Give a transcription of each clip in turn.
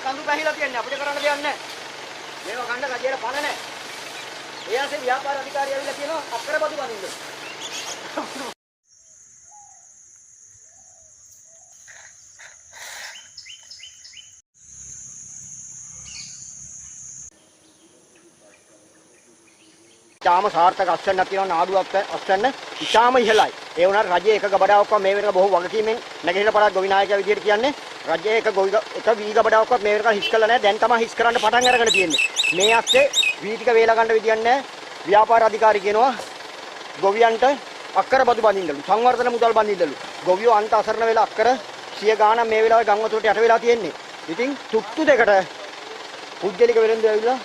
කඳු පැහිලා තියන්නේ අපිට කරන්න දෙයක් නැහැ. මේවා ගන්න රජයට පණ නැහැ. ඒ ආසේ ව්‍යාපාර අධිකාරිය ඇවිල්ලා කියනවා අක්කර බදු බඳින්න. ඉතාම සාර්ථක අස්වැන්නක් තියෙනවා නාඩුවක් අස්වැන්න ඉතාම ඉහළයි. ඒ වුණාට රජයේ එක ගබඩාවක්වත් මේ වෙනක බොහෝ වගකීමෙන් නැගෙනහිර පළාත් ගොවි නායකයා විදියට කියන්නේ රජයේ එක වී ගබඩාවක්වත් මේ වෙනක හිස් කළා නැහැ. දැන් තමයි හිස් කරන්න පටන් අරගෙන තියෙන්නේ. මේ ඇස්සේ වී ටික වේලා ගන්න විදියක් නැහැ. ව්‍යාපාර අධිකාරී කියනවා ගොවියන්ට අක්කර බදු බඳින්නලු. සංවර්ධන මුදල් බඳින්නලු. ගොවියෝ අන්ත අසරණ වෙලා අක්කර 100 ගාණක් මේ වෙලාවේ ගම් වතුරට යට වෙලා තියෙන්නේ. ඉතින් තුට්ටු දෙකට පුජ්‍යලික වෙලෙන්ද ඇවිල්ලා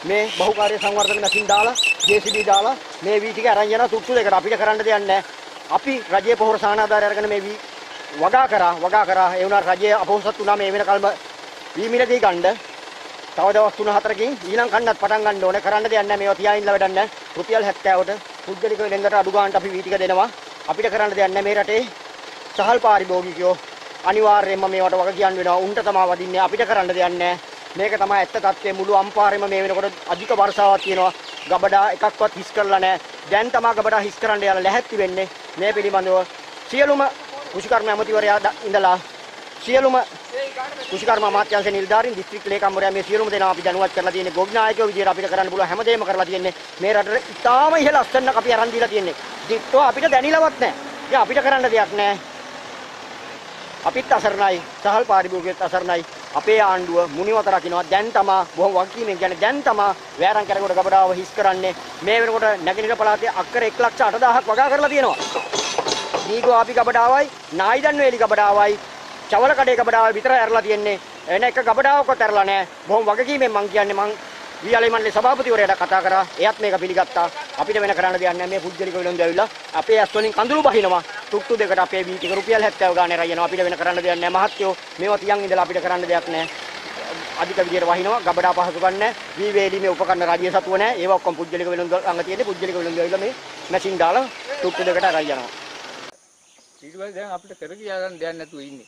මේ බහුකාර්ය සංවර්ධන මැෂින් දාලා JCB දාලා මේ වී ටික අරන් යනවා තුට්ටු දෙකට. අපිට කරන්න දෙයක් නැහැ. අපි රජයේ පොහොර සානාධාරය අරගෙන මේ වී වගා කරා. ඒ වුණා රජයේ අපොහොසත් වුණා මේ වෙනකල්ම වී මිලදී ගන්න. තව දවස් 3-4කින් ඊළඟ කන්නත් පටන් ගන්න ඕනේ. කරන්න දෙයක් නැහැ. මේවා තියා ඉන්නලා වැඩක් නැහැ. රුපියල් 70ට පුජ්‍යලික වෙලෙන්දට අඩු ගන්නට අපි වී ටික දෙනවා. අපිට කරන්න දෙයක් නැහැ. මේ රටේ සහල් පාරිභෝගිකයෝ අනිවාර්යයෙන්ම මේවට වග කියන්න වෙනවා. උන්ට තමයි වදින්නේ. අපිට කරන්න දෙයක් නැහැ. මේක තමයි ඇත්ත තත්ත්වය. මුළු අම්පාරෙම මේ වෙනකොට අධික වර්ෂාවක් තියෙනවා. ගබඩා එකක්වත් හිස් කරලා නැහැ. දැන් තමයි ගබඩා හිස් කරන්න යලා ලැහැත්ති වෙන්නේ. මේ පිළිබඳව සියලුම කෘෂිකර්ම ඇමතිවරයා ඉඳලා සියලුම කෘෂිකර්ම අමාත්‍යාංශ නිලධාරීන් දිස්ත්‍රික් ලේකම්වරයා මේ සියලුම දෙනා අපි දැනුවත් කරලා තියෙන්නේ. ගොවි නායකයෝ විදියට අපිට කරන්න පුළුවන් හැමදේම කරලා තියෙන්නේ. මේ රටට ඉතාම ඉහළ අස්වැන්නක් අපි අරන් දීලා තියෙන්නේ. දිට්ටෝ අපිට දැනිලවත් නැහැ. ඉතින් අපිට කරන්න දෙයක් නැහැ. අපිත් අසරණයි. සහල් පාරිභෝගිකයත් අසරණයි. අපේ ආණ්ඩුව මුනිවත රකින්නවා. දැන් තමයි බොහොම වගකීමෙන් කියන්නේ දැන් තමයි වෑරම් කරනකොට ගබඩාව හිස් කරන්නේ. මේ වෙනකොට නැගෙනහිර පළාතේ අක්කර 1,08,000ක් වගා කරලා තියෙනවා. දීගෝ ආපි ගබඩාවයි, නායිදන් වේලි ගබඩාවයි, චවල කඩේ ගබඩාවයි විතරයි ඇරලා තියෙන්නේ. එන එක ගබඩාවක්වත් ඇරලා නැහැ. බොහොම වගකීමෙන් මං කියන්නේ මං වියලේ මණ්ඩලේ සභාපතිවරයාට කතා කරා. එයත් මේක පිළිගත්තා. අපිට වෙන කරන්න දෙයක් නැහැ. මේ පුජ්‍යලික වෙලෙන්ද ඇවිල්ලා අපේ ඇස් වලින් කඳුළු බහිනවා. තුට්ටු දෙකට අපේ වී ටික රුපියල් 70 ගානේ රයනවා. අපිට වෙන කරන්න දෙයක් නැහැ. මහත්යෝ මේවා තියන් ඉඳලා අපිට කරන්න දෙයක් නැහැ. අධික විදියට වහිනවා. ගබඩා පහසුකම් නැහැ. වී වේලි මේ උපකරණ රාජ්‍ය සතුව නැහැ. ඒවා ඔක්කොම පුජ්‍යලික වෙලෙන්ද ළඟ තියෙන්නේ. පුජ්‍යලික වෙලෙන්ද ඇවිල්ලා මේ මැෂින් දාලා තුට්ටු දෙකට රයනවා. ඊට පස්සේ දැන් අපිට කර කියා ගන්න දෙයක් නැතුව ඉන්නේ.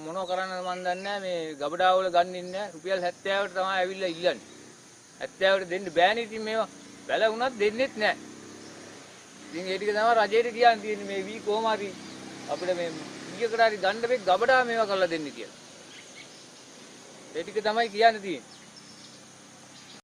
මොනව කරන්නද මන් දන්නේ නැහැ. මේ ගබඩාව වල ගන්න ඉන්නේ රුපියල් 70ට තමයි ඇවිල්ලා ඉල්ලන්නේ. 70ට දෙන්න බෑනේ. ඉතින් මේවා වැල වුණත් දෙන්නෙත් නැහැ. ඉතින් ඒ ටික තමයි රජයට කියන්න තියෙන්නේ. මේ වී කොහොම හරි අපිට මේ ඊයකට හරි ගන්න බෑ ගබඩාව මේවා කරලා දෙන්න කියලා. ඒ ටික තමයි කියන්න තියෙන්නේ.